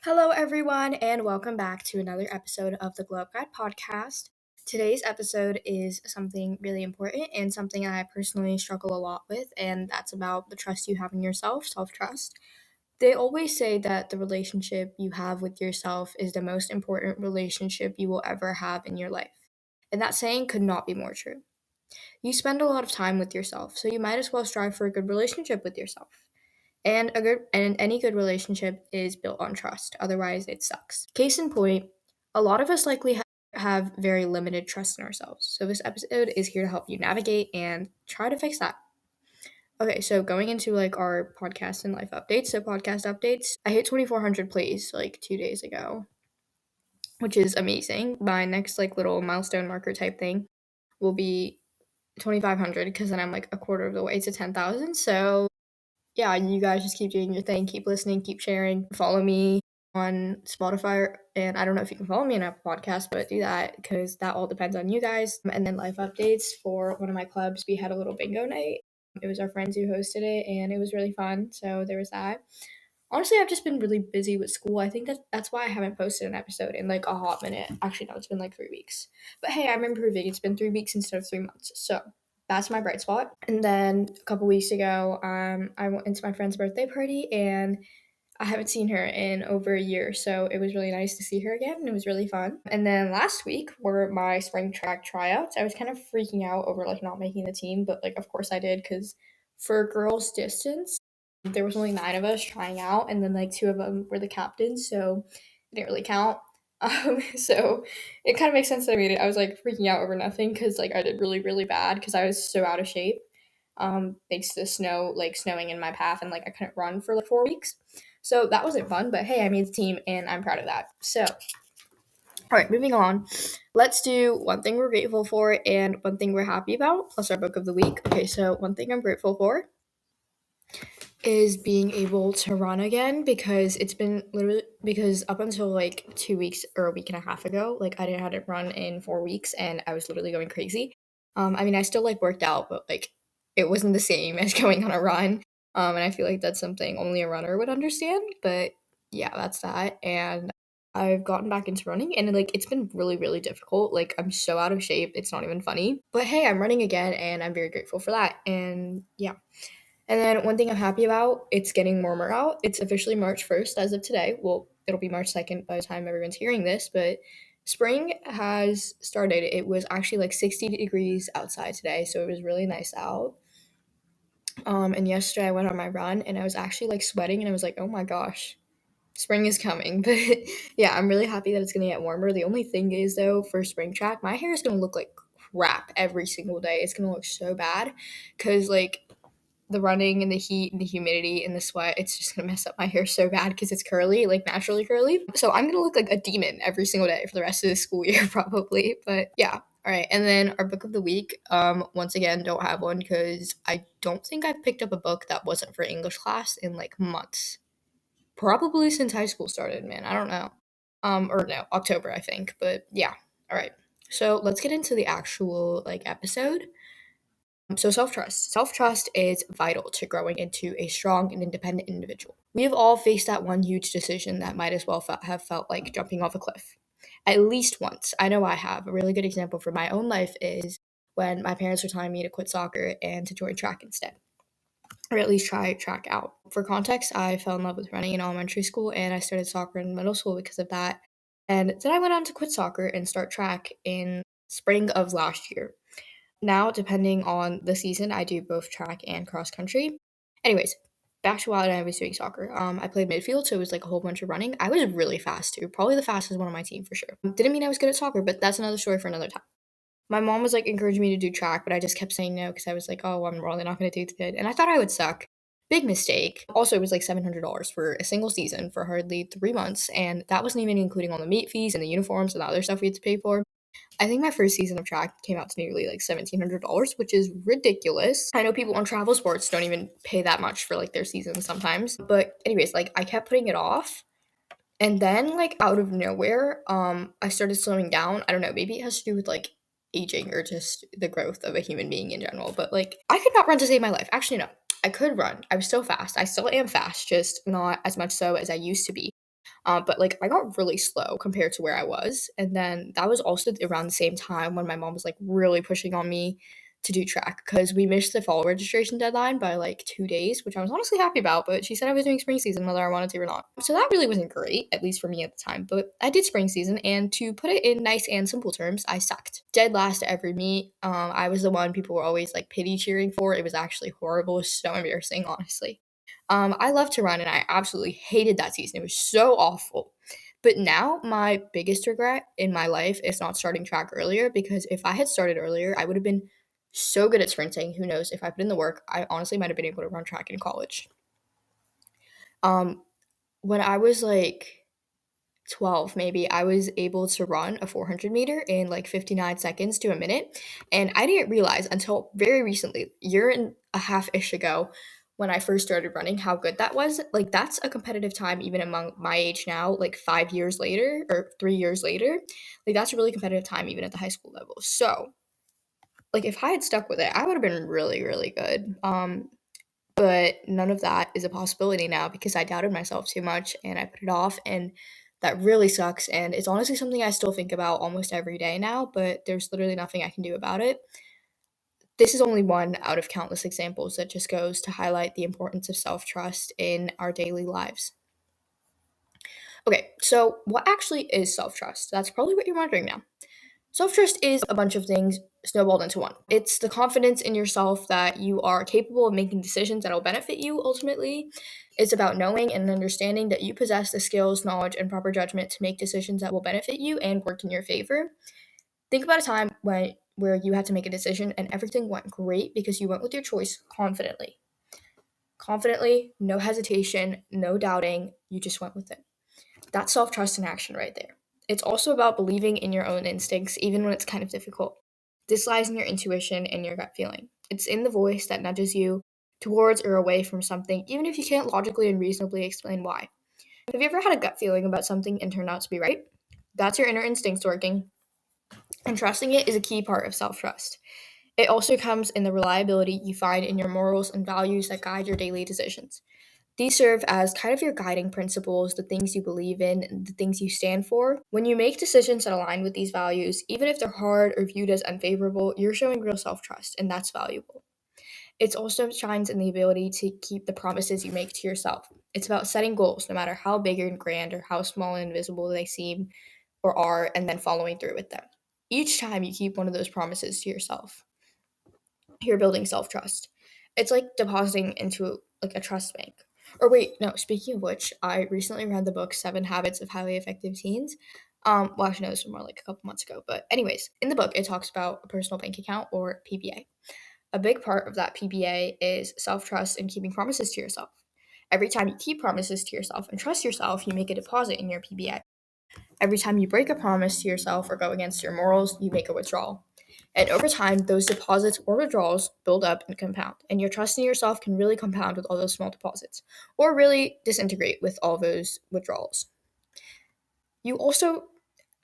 Hello, everyone, and welcome back to another episode of the Glow Up Guide podcast. Today's episode is something really important and something I personally struggle a lot with, and that's about the trust you have in yourself, self trust. They always say that the relationship you have with yourself is the most important relationship you will ever have in your life. And that saying could not be more true. You spend a lot of time with yourself, so you might as well strive for a good relationship with yourself. And any good relationship is built on trust. Otherwise, it sucks. Case in point, a lot of us likely have very limited trust in ourselves. So this episode is here to help you navigate and try to fix that. Okay, so going into like our podcast and life updates. So podcast updates, I hit 2,400 plays like 2 days ago, which is amazing. My next like little milestone marker type thing will be 2,500 because then I'm like a quarter of the way to 10,000. So yeah, you guys just keep doing your thing, keep listening, keep sharing. Follow me on Spotify, and I don't know if you can follow me on Apple Podcasts, but do that because that all depends on you guys. And then life updates for one of my clubs. We had a little bingo night. It was our friends who hosted it, and it was really fun. So there was that. Honestly, I've just been really busy with school. I think that's why I haven't posted an episode in like a hot minute. Actually, no, it's been like 3 weeks. But hey, I'm improving. It's been 3 weeks instead of 3 months. So that's my bright spot. And then a couple weeks ago, I went into my friend's birthday party and I haven't seen her in over a year, so it was really nice to see her again, and it was really fun. And then last week were my spring track tryouts. I was kind of freaking out over like not making the team, but like of course I did because for girls distance, there was only 9 of us trying out, and then like 2 of them were the captains, so it didn't really count. So it kind of makes sense that I made it. I was like freaking out over nothing because like I did really bad because I was so out of shape. Thanks to snowing in my path, and like I couldn't run for like 4 weeks. So that wasn't fun, but hey, I made the team and I'm proud of that. So, all right, moving on. Let's do one thing we're grateful for and one thing we're happy about, plus our book of the week. Okay, so one thing I'm grateful for is being able to run again because it's been literally because up until like 2 weeks or a week and a half ago, like I didn't have to run in 4 weeks and I was literally going crazy. I mean, I still like worked out, but like it wasn't the same as going on a run. And I feel like that's something only a runner would understand. But yeah, that's that. And I've gotten back into running and like it's been really difficult. Like I'm so out of shape, it's not even funny. But hey, I'm running again and I'm very grateful for that. And yeah. And then one thing I'm happy about, it's getting warmer out. It's officially March 1st as of today. Well, it'll be March 2nd by the time everyone's hearing this, but spring has started. It was actually like 60 degrees outside today, so it was really nice out. And yesterday I went on my run and I was actually like sweating and I was like, oh my gosh, spring is coming. But yeah, I'm really happy that it's gonna get warmer. The only thing is though, for spring track, my hair is gonna look like crap every single day. It's gonna look so bad because like the running and the heat and the humidity and the sweat, it's just gonna mess up my hair so bad because it's curly, like naturally curly. So I'm gonna look like a demon every single day for the rest of the school year, probably. But yeah. All right. And then our book of the week, once again, don't have one because I don't think I've picked up a book that wasn't for English class in like months. Probably since high school started, man. I don't know. Or no, October, I think. But yeah. All right. So let's get into the actual like episode. So, self trust. Self trust is vital to growing into a strong and independent individual. We have all faced that one huge decision that might as well have felt like jumping off a cliff. At least once. I know I have. A really good example for my own life is when my parents were telling me to quit soccer and to join track instead, or at least try track out. For context, I fell in love with running in elementary school and I started soccer in middle school because of that. And then I went on to quit soccer and start track in spring of last year. Now, depending on the season, I do both track and cross country. Anyways, back to while I was doing soccer. I played midfield, so it was like a whole bunch of running. I was really fast too, probably the fastest one on my team for sure. Didn't mean I was good at soccer, but that's another story for another time. My mom was like encouraging me to do track, but I just kept saying no because I was like, oh, I'm probably not going to do good. And I thought I would suck. Big mistake. Also, it was like $700 for a single season for hardly 3 months. And that wasn't even including all the meet fees and the uniforms and the other stuff we had to pay for. I think my first season of track came out to nearly like $1,700, which is ridiculous. I know people on travel sports don't even pay that much for like their seasons sometimes. But anyways, like I kept putting it off. And then like out of nowhere, I started slowing down. I don't know, maybe it has to do with like aging or just the growth of a human being in general. But like I could not run to save my life. Actually, no. I could run. I was still fast. I still am fast, just not as much so as I used to be. But like I got really slow compared to where I was. And then that was also around the same time when my mom was like really pushing on me to do track because we missed the fall registration deadline by like 2 days, which I was honestly happy about. But she said I was doing spring season whether I wanted to or not. So that really wasn't great, at least for me at the time. But I did spring season, and to put it in nice and simple terms, I sucked. Dead last at every meet. I was the one people were always like pity cheering for. It was actually horrible. It was so embarrassing, honestly. I love to run, and I absolutely hated that season. It was so awful. But now my biggest regret in my life is not starting track earlier, because if I had started earlier, I would have been so good at sprinting. Who knows? If I put in the work, I honestly might have been able to run track in college. Um, when I was like 12 maybe, I was able to run a 400 meter in like 59 seconds to a minute, and I didn't realize until very recently, year and a half-ish ago, when I first started running, how good that was. Like that's a competitive time even among my age now, like 5 years later or 3 years later. Like that's a really competitive time even at the high school level. So like if I had stuck with it, I would have been really, really good. But none of that is a possibility now because I doubted myself too much and I put it off, and that really sucks. And it's honestly something I still think about almost every day now, but there's literally nothing I can do about it. This is only one out of countless examples that just goes to highlight the importance of self trust in our daily lives. Okay, so what actually is self trust? That's probably what you're wondering now. Self trust is a bunch of things snowballed into one. It's the confidence in yourself that you are capable of making decisions that will benefit you ultimately. It's about knowing and understanding that you possess the skills, knowledge, and proper judgment to make decisions that will benefit you and work in your favor. Think about a time where you had to make a decision and everything went great because you went with your choice confidently. Confidently, no hesitation, no doubting, you just went with it. That's self trust in action right there. It's also about believing in your own instincts, even when it's kind of difficult. This lies in your intuition and your gut feeling. It's in the voice that nudges you towards or away from something, even if you can't logically and reasonably explain why. Have you ever had a gut feeling about something and turned out to be right? That's your inner instincts working, and trusting it is a key part of self trust. It also comes in the reliability you find in your morals and values that guide your daily decisions. These serve as kind of your guiding principles, the things you believe in, and the things you stand for. When you make decisions that align with these values, even if they're hard or viewed as unfavorable, you're showing real self trust, and that's valuable. It also shines in the ability to keep the promises you make to yourself. It's about setting goals, no matter how big and grand or how small and invisible they seem or are, and then following through with them. Each time you keep one of those promises to yourself, you're building self-trust. It's like depositing into like a trust bank. Or wait, no, speaking of which, I recently read the book 7 Habits of Highly Effective Teens. Well, actually, no, this was more like a couple months ago. But anyways, in the book, it talks about a personal bank account, or PBA. A big part of that PBA is self-trust and keeping promises to yourself. Every time you keep promises to yourself and trust yourself, you make a deposit in your PBA. Every time you break a promise to yourself or go against your morals, you make a withdrawal. And over time, those deposits or withdrawals build up and compound. And your trust in yourself can really compound with all those small deposits, or really disintegrate with all those withdrawals. You also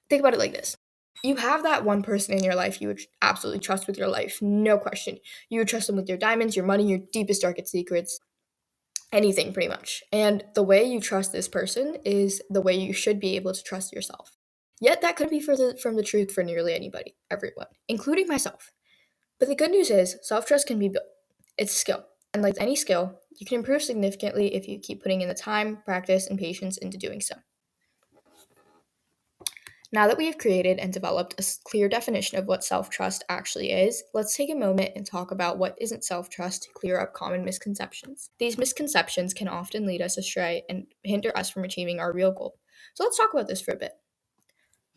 think about it like this. You have that one person in your life you would absolutely trust with your life, no question. You would trust them with your diamonds, your money, your deepest, darkest secrets, anything pretty much. And the way you trust this person is the way you should be able to trust yourself. Yet that could be further from the truth for nearly anybody, everyone, including myself. But the good news is self trust can be built. It's a skill. And like any skill, you can improve significantly if you keep putting in the time, practice, and patience into doing so. Now that we have created and developed a clear definition of what self trust actually is, let's take a moment and talk about what isn't self trust to clear up common misconceptions. These misconceptions can often lead us astray and hinder us from achieving our real goal. So let's talk about this for a bit.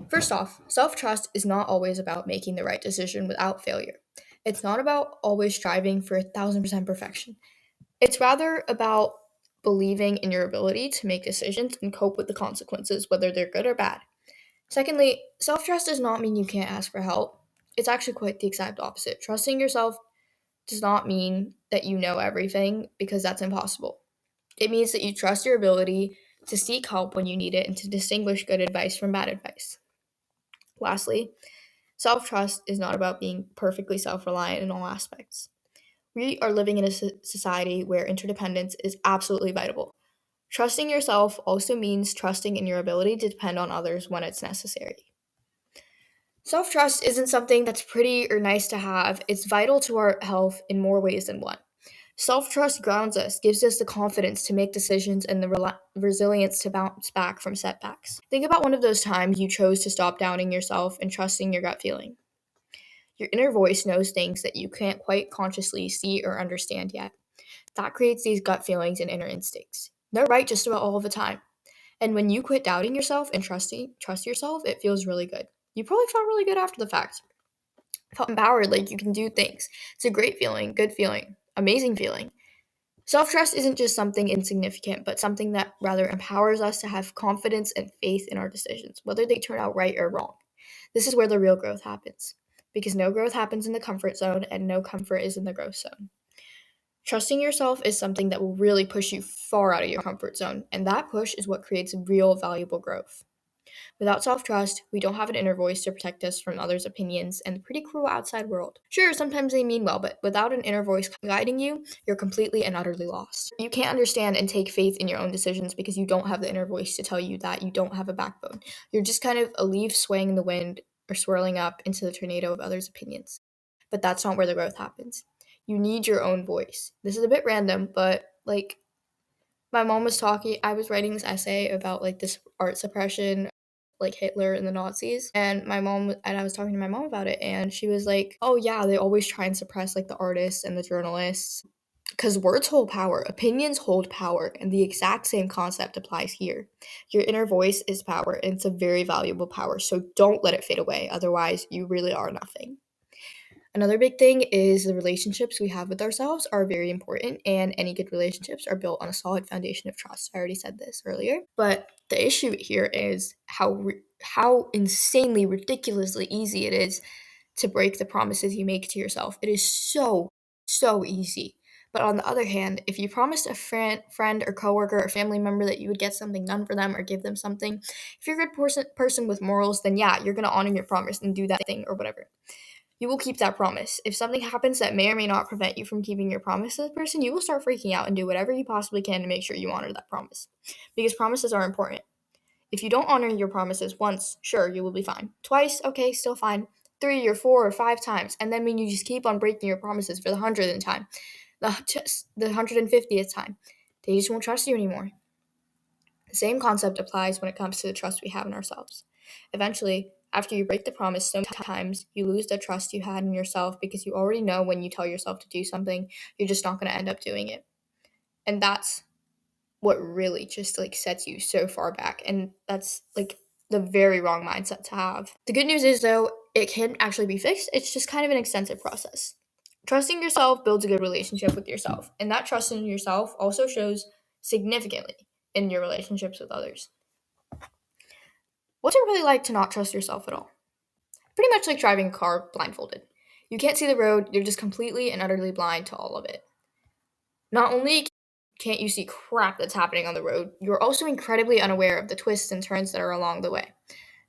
First off, self trust is not always about making the right decision without failure. It's not about always striving for 1,000% perfection. It's rather about believing in your ability to make decisions and cope with the consequences, whether they're good or bad. Secondly, self trust does not mean you can't ask for help. It's actually quite the exact opposite. Trusting yourself does not mean that you know everything, because that's impossible. It means that you trust your ability to seek help when you need it and to distinguish good advice from bad advice. Lastly, self trust is not about being perfectly self reliant in all aspects. We are living in a society where interdependence is absolutely vital. Trusting yourself also means trusting in your ability to depend on others when it's necessary. Self-trust isn't something that's pretty or nice to have. It's vital to our health in more ways than one. Self-trust grounds us, gives us the confidence to make decisions and the resilience to bounce back from setbacks. Think about one of those times you chose to stop doubting yourself and trusting your gut feeling. Your inner voice knows things that you can't quite consciously see or understand yet. That creates these gut feelings and inner instincts. They're right just about all the time. And when you quit doubting yourself and trust yourself, it feels really good. You probably felt really good after the fact. Felt empowered, like you can do things. It's a great feeling, good feeling, amazing feeling. Self-trust isn't just something insignificant, but something that rather empowers us to have confidence and faith in our decisions, whether they turn out right or wrong. This is where the real growth happens, because no growth happens in the comfort zone and no comfort is in the growth zone. Trusting yourself is something that will really push you far out of your comfort zone, and that push is what creates real valuable growth. Without self-trust, we don't have an inner voice to protect us from others' opinions and the pretty cruel outside world. Sure, sometimes they mean well, but without an inner voice guiding you, you're completely and utterly lost. You can't understand and take faith in your own decisions because you don't have the inner voice to tell you that you don't have a backbone. You're just kind of a leaf swaying in the wind or swirling up into the tornado of others' opinions. But that's not where the growth happens. You need your own voice. This is a bit random, but my mom was talking, I was writing this essay about this art suppression, like Hitler and the Nazis, and I was talking to my mom about it, and she was like, oh yeah, they always try and suppress the artists and the journalists because words hold power, opinions hold power, and the exact same concept applies here. Your inner voice is power, and it's a very valuable power, so don't let it fade away, otherwise you really are nothing. Another big thing is the relationships we have with ourselves are very important, and any good relationships are built on a solid foundation of trust. I already said this earlier, but the issue here is how insanely, ridiculously easy it is to break the promises you make to yourself. It is so easy. But on the other hand, if you promised a friend or coworker or family member that you would get something done for them or give them something, if you're a good person with morals, then yeah, you're going to honor your promise and do that thing or whatever. You will keep that promise. If something happens that may or may not prevent you from keeping your promise to the person, you will start freaking out and do whatever you possibly can to make sure you honor that promise. Because promises are important. If you don't honor your promises once, sure, you will be fine. Twice, okay, still fine. 3 or 4 or 5 times. And then when you just keep on breaking your promises for the 100th time, the 150th time, they just won't trust you anymore. The same concept applies when it comes to the trust we have in ourselves. Eventually, after you break the promise so many times, you lose the trust you had in yourself because you already know when you tell yourself to do something, you're just not going to end up doing it. And that's what really just sets you so far back. And that's the very wrong mindset to have. The good news is though, it can actually be fixed. It's just kind of an extensive process. Trusting yourself builds a good relationship with yourself. And that trust in yourself also shows significantly in your relationships with others. What's it really like to not trust yourself at all? Pretty much like driving a car blindfolded. You can't see the road, you're just completely and utterly blind to all of it. Not only can't you see crap that's happening on the road, you're also incredibly unaware of the twists and turns that are along the way.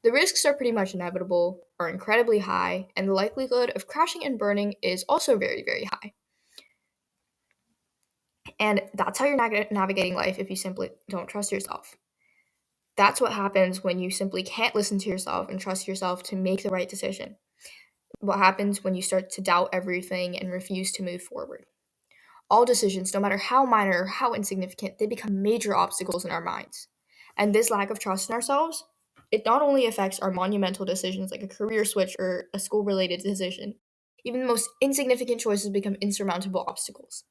The risks are pretty much inevitable, are incredibly high, and the likelihood of crashing and burning is also very, very high. And that's how you're navigating life if you simply don't trust yourself. That's what happens when you simply can't listen to yourself and trust yourself to make the right decision. What happens when you start to doubt everything and refuse to move forward. All decisions, no matter how minor or how insignificant, they become major obstacles in our minds. And this lack of trust in ourselves, it not only affects our monumental decisions like a career switch or a school-related decision, even the most insignificant choices become insurmountable obstacles.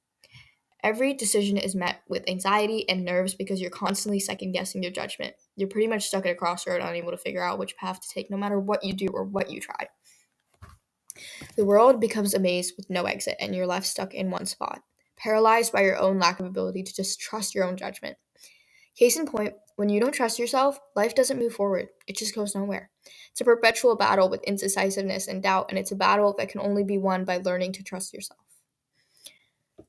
Every decision is met with anxiety and nerves because you're constantly second-guessing your judgment. You're pretty much stuck at a crossroad, unable to figure out which path to take no matter what you do or what you try. The world becomes a maze with no exit, and you're left stuck in one spot, paralyzed by your own lack of ability to just trust your own judgment. Case in point, when you don't trust yourself, life doesn't move forward. It just goes nowhere. It's a perpetual battle with indecisiveness and doubt, and it's a battle that can only be won by learning to trust yourself.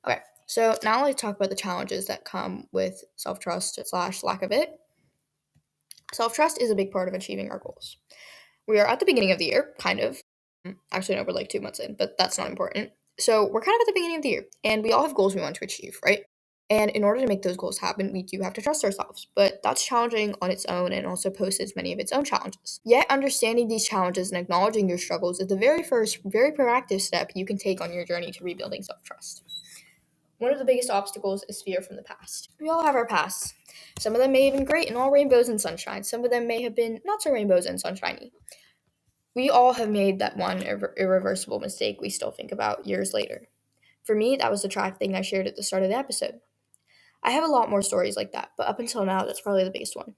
Okay, so now let's talk about the challenges that come with self-trust / lack of it. Self-trust is a big part of achieving our goals. We are at the beginning of the year, kind of. Actually, no, we're 2 months in, but that's not important. So we're kind of at the beginning of the year, and we all have goals we want to achieve, right? And in order to make those goals happen, we do have to trust ourselves. But that's challenging on its own and also poses many of its own challenges. Yet, understanding these challenges and acknowledging your struggles is the very first, very proactive step you can take on your journey to rebuilding self trust. One of the biggest obstacles is fear from the past. We all have our pasts. Some of them may have been great and all rainbows and sunshine. Some of them may have been not so rainbows and sunshiny. We all have made that one irreversible mistake we still think about years later. For me, that was the track thing I shared at the start of the episode. I have a lot more stories like that, but up until now, that's probably the biggest one.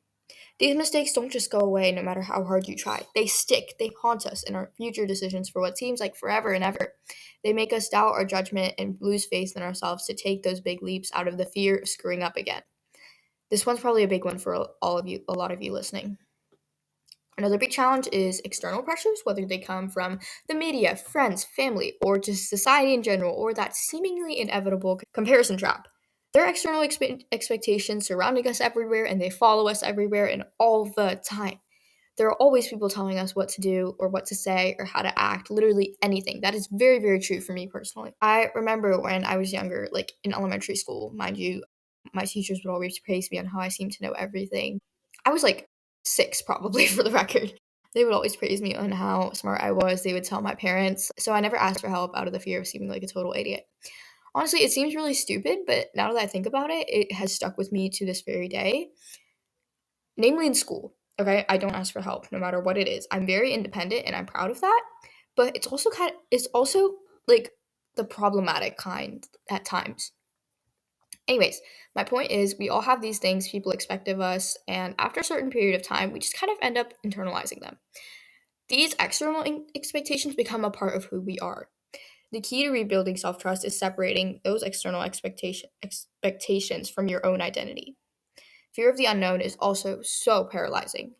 These mistakes don't just go away no matter how hard you try. They stick, they haunt us in our future decisions for what seems like forever and ever. They make us doubt our judgment and lose faith in ourselves to take those big leaps out of the fear of screwing up again. This one's probably a big one for all of you, a lot of you listening. Another big challenge is external pressures, whether they come from the media, friends, family, or just society in general, or that seemingly inevitable comparison trap. There are external expectations surrounding us everywhere, and they follow us everywhere and all the time. There are always people telling us what to do or what to say or how to act, literally anything. That is very, very true for me personally. I remember when I was younger, like in elementary school, mind you, my teachers would always praise me on how I seemed to know everything. I was like 6 probably for the record. They would always praise me on how smart I was. They would tell my parents. So I never asked for help out of the fear of seeming like a total idiot. Honestly, it seems really stupid, but now that I think about it, it has stuck with me to this very day, namely in school. Okay, I don't ask for help no matter what it is. I'm very independent and I'm proud of that, but it's also like the problematic kind at times. Anyways, my point is we all have these things people expect of us, and after a certain period of time, we just kind of end up internalizing them. These external expectations become a part of who we are. The key to rebuilding self-trust is separating those external expectations from your own identity. Fear of the unknown is also so paralyzing.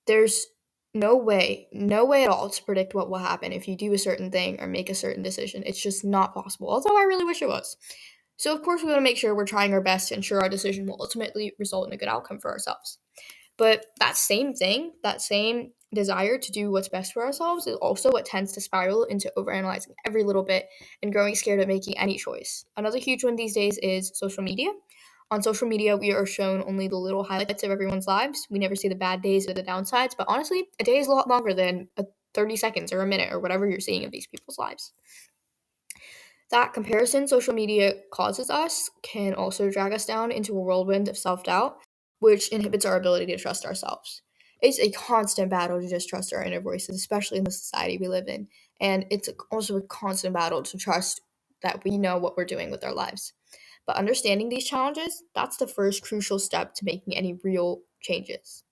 There's no way at all to predict what will happen if you do a certain thing or make a certain decision. It's just not possible, although I really wish it was. So, of course, we want to make sure we're trying our best to ensure our decision will ultimately result in a good outcome for ourselves. But that same thing, that same desire to do what's best for ourselves is also what tends to spiral into overanalyzing every little bit and growing scared of making any choice. Another huge one these days is social media. On social media, we are shown only the little highlights of everyone's lives. We never see the bad days or the downsides, but honestly, a day is a lot longer than 30 seconds or a minute or whatever you're seeing of these people's lives. That comparison social media causes us can also drag us down into a whirlwind of self-doubt, which inhibits our ability to trust ourselves. It's a constant battle to just trust our inner voices, especially in the society we live in. And it's also a constant battle to trust that we know what we're doing with our lives. But understanding these challenges, that's the first crucial step to making any real changes.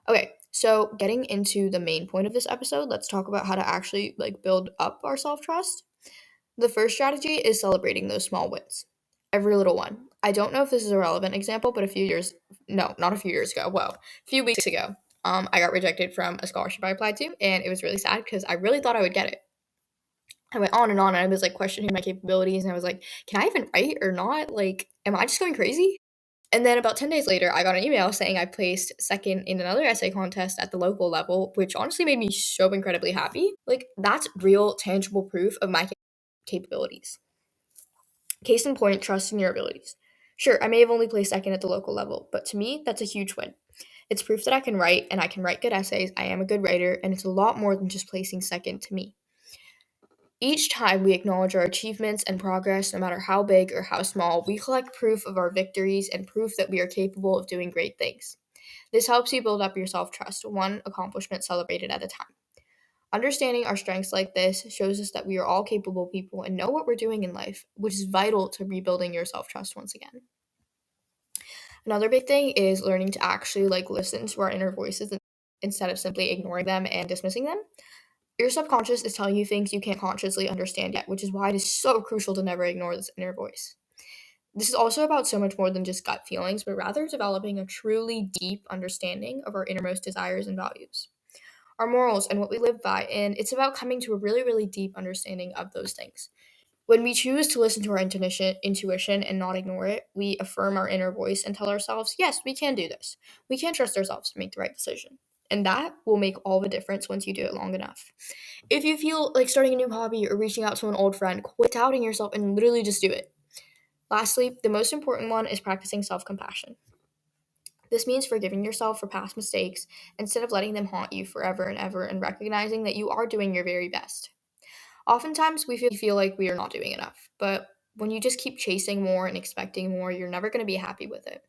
Okay, so getting into the main point of this episode, let's talk about how to actually build up our self-trust. The first strategy is celebrating those small wins. Every little one. I don't know if this is a relevant example, but a few weeks ago, I got rejected from a scholarship I applied to, and it was really sad because I really thought I would get it. I went on, and I was questioning my capabilities, and I was like, can I even write or not? Am I just going crazy? And then about 10 days later, I got an email saying I placed second in another essay contest at the local level, which honestly made me so incredibly happy. That's real, tangible proof of my capabilities. Case in point, trust in your abilities. Sure, I may have only placed second at the local level, but to me, that's a huge win. It's proof that I can write, and I can write good essays, I am a good writer, and it's a lot more than just placing second to me. Each time we acknowledge our achievements and progress, no matter how big or how small, we collect proof of our victories and proof that we are capable of doing great things. This helps you build up your self-trust, one accomplishment celebrated at a time. Understanding our strengths like this shows us that we are all capable people and know what we're doing in life, which is vital to rebuilding your self-trust once again. Another big thing is learning to actually listen to our inner voices instead of simply ignoring them and dismissing them. Your subconscious is telling you things you can't consciously understand yet, which is why it is so crucial to never ignore this inner voice. This is also about so much more than just gut feelings, but rather developing a truly deep understanding of our innermost desires and values, our morals, and what we live by, and it's about coming to a really, really deep understanding of those things. When we choose to listen to our intuition and not ignore it, we affirm our inner voice and tell ourselves, yes, we can do this. We can trust ourselves to make the right decision. And that will make all the difference once you do it long enough. If you feel like starting a new hobby or reaching out to an old friend, quit doubting yourself and literally just do it. Lastly, the most important one is practicing self-compassion. This means forgiving yourself for past mistakes instead of letting them haunt you forever and ever, and recognizing that you are doing your very best. Oftentimes, we feel like we are not doing enough, but when you just keep chasing more and expecting more, you're never going to be happy with it.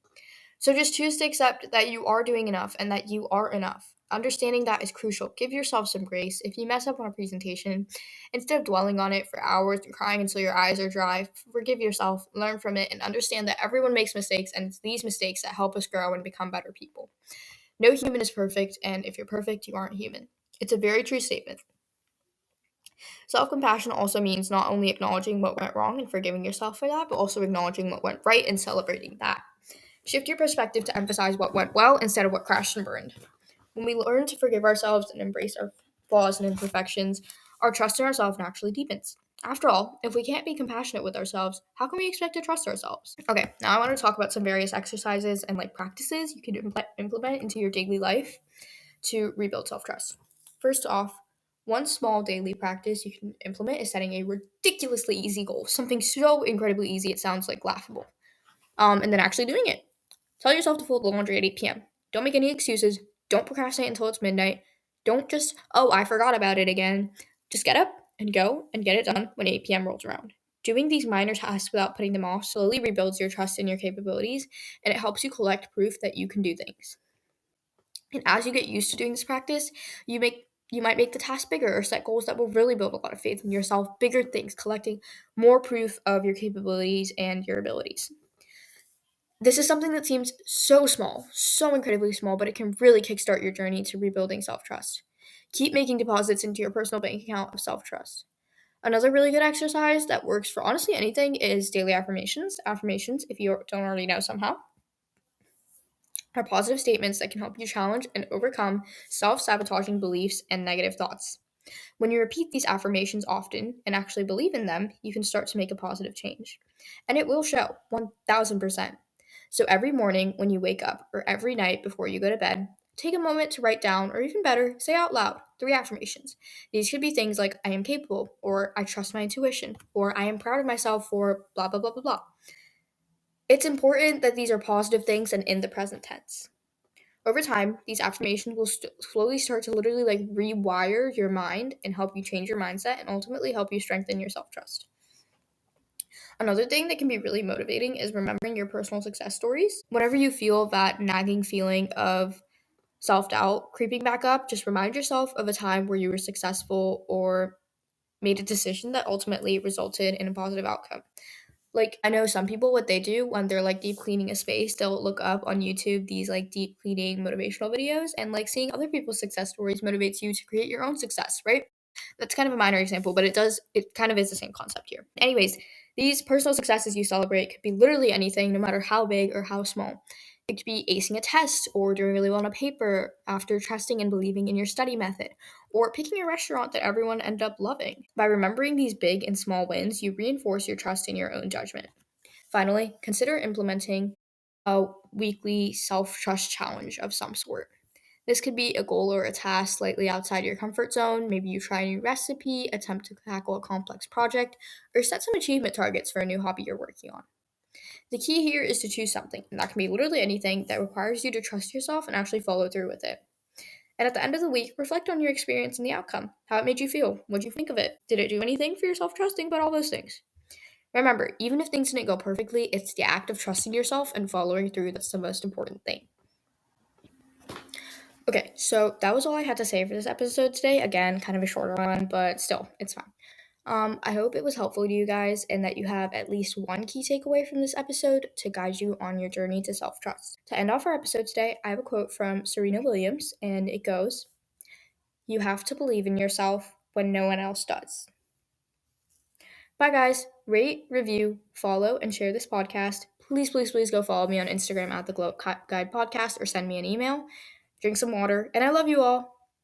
So just choose to accept that you are doing enough and that you are enough. Understanding that is crucial. Give yourself some grace. If you mess up on a presentation, instead of dwelling on it for hours and crying until your eyes are dry, forgive yourself, learn from it, and understand that everyone makes mistakes, and it's these mistakes that help us grow and become better people. No human is perfect, and if you're perfect, you aren't human. It's a very true statement. Self-compassion also means not only acknowledging what went wrong and forgiving yourself for that, but also acknowledging what went right and celebrating that. Shift your perspective to emphasize what went well instead of what crashed and burned. When we learn to forgive ourselves and embrace our flaws and imperfections, our trust in ourselves naturally deepens. After all, if we can't be compassionate with ourselves, how can we expect to trust ourselves? Okay, now I want to talk about some various exercises and practices you can implement into your daily life to rebuild self-trust. First off, one small daily practice you can implement is setting a ridiculously easy goal, something so incredibly easy it sounds laughable, and then actually doing it. Tell yourself to fold the laundry at 8 p.m. Don't make any excuses. Don't procrastinate until it's midnight. Don't just, oh, I forgot about it again. Just get up and go and get it done when 8 p.m. rolls around. Doing these minor tasks without putting them off slowly rebuilds your trust in your capabilities, and it helps you collect proof that you can do things. And as you get used to doing this practice, you might make the task bigger or set goals that will really build a lot of faith in yourself, bigger things, collecting more proof of your capabilities and your abilities. This is something that seems so small, so incredibly small, but it can really kickstart your journey to rebuilding self-trust. Keep making deposits into your personal bank account of self-trust. Another really good exercise that works for honestly anything is daily affirmations. Affirmations, if you don't already know somehow, are positive statements that can help you challenge and overcome self-sabotaging beliefs and negative thoughts. When you repeat these affirmations often and actually believe in them, you can start to make a positive change. And it will show 1000%. So every morning when you wake up or every night before you go to bed, take a moment to write down, or even better, say out loud 3 affirmations. These could be things like I am capable, or I trust my intuition, or I am proud of myself for blah, blah, blah, blah, blah. It's important that these are positive things and in the present tense. Over time, these affirmations will slowly start to literally rewire your mind and help you change your mindset and ultimately help you strengthen your self-trust. Another thing that can be really motivating is remembering your personal success stories. Whenever you feel that nagging feeling of self-doubt creeping back up, just remind yourself of a time where you were successful or made a decision that ultimately resulted in a positive outcome. I know some people, what they do when they're deep cleaning a space, they'll look up on YouTube these deep cleaning motivational videos, and seeing other people's success stories motivates you to create your own success, right? That's kind of a minor example, but it kind of is the same concept here. Anyways, these personal successes you celebrate could be literally anything, no matter how big or how small. It could be acing a test, or doing really well on a paper after trusting and believing in your study method, or picking a restaurant that everyone ended up loving. By remembering these big and small wins, you reinforce your trust in your own judgment. Finally, consider implementing a weekly self-trust challenge of some sort. This could be a goal or a task slightly outside your comfort zone. Maybe you try a new recipe, attempt to tackle a complex project, or set some achievement targets for a new hobby you're working on. The key here is to choose something, and that can be literally anything that requires you to trust yourself and actually follow through with it. And at the end of the week, reflect on your experience and the outcome, how it made you feel. What did you think of it? Did it do anything for your self-trust? Think about all those things. Remember, even if things didn't go perfectly, it's the act of trusting yourself and following through that's the most important thing. Okay, so that was all I had to say for this episode today. Again, kind of a shorter one, but still, it's fine. I hope it was helpful to you guys and that you have at least one key takeaway from this episode to guide you on your journey to self-trust. To end off our episode today, I have a quote from Serena Williams, and it goes, "You have to believe in yourself when no one else does." Bye, guys. Rate, review, follow, and share this podcast. Please, please, please go follow me on Instagram at the Glow Guide Podcast or send me an email. Drink some water, and I love you all.